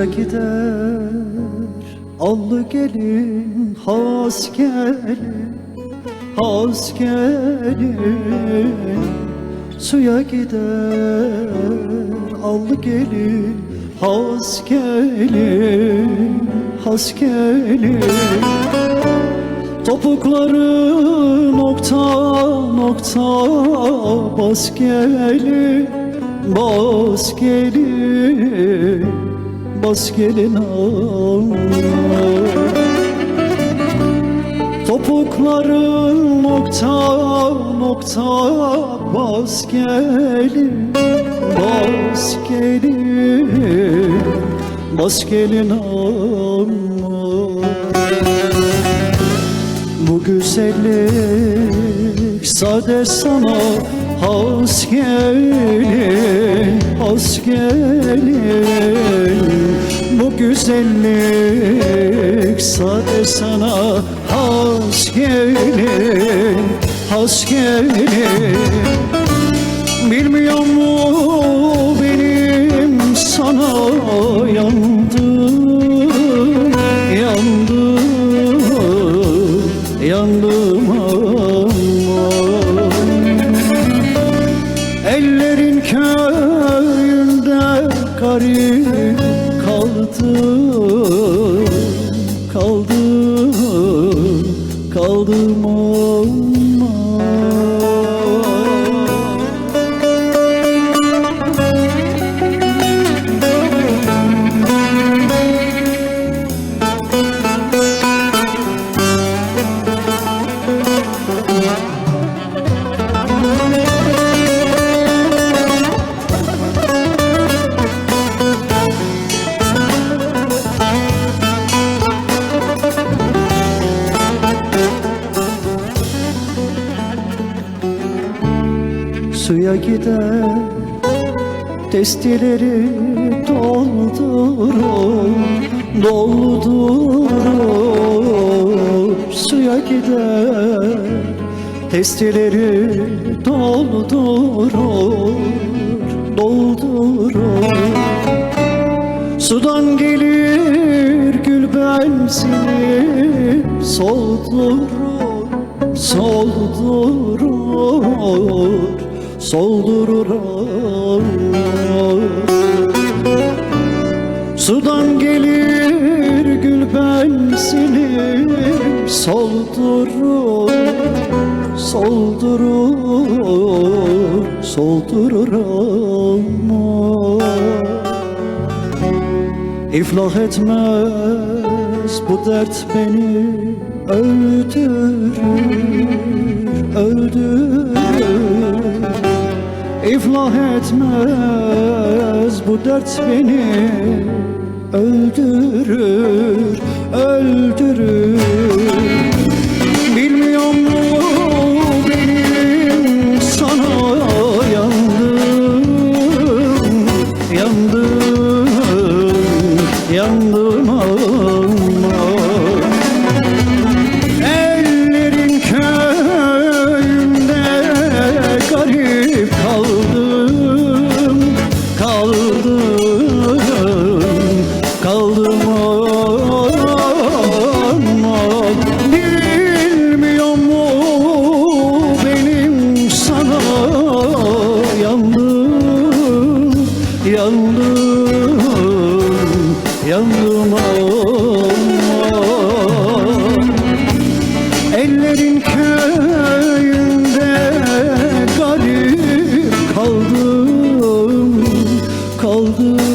Suya gider allı gelin, has gelin, has gelin. Suya gider allı gelin, has gelin, has gelin. Topukları nokta nokta bas gelin, bas gelin, bas gelin Allah. Topukları nokta nokta bas gelin, bas gelin, bas gelin Allah. Bu güzellik sade sana has gelin, has gelin. Bu güzellik sade sana has gelin, has gelin. Bilmiyor mu benim sana yandım, yandım, yandım aman. Ellerin köyünde garip kaldım, kaldım, kaldım aman. Suya gider testileri doldurur, doldurur. Suya gider testileri doldurur, doldurur. Sudan gelir gül benzini soldurur, soldurur, soldurur Allah. Sudan gelir gül benzini soldurur, soldurur, soldurur Allah. İflah etmez bu dert beni öldürür, öldürür. İflah etmez bu dert beni öldürür, öldürür. Bilmiyor mu benim sana yandım, yandım, yandım ama. Ellerin köyünde garip kaldım, kaldım, kaldım ama. Bilmiyor mu benim sana yandım, yandım, yandım ama. Ellerin köyünde garip kaldım, kaldım.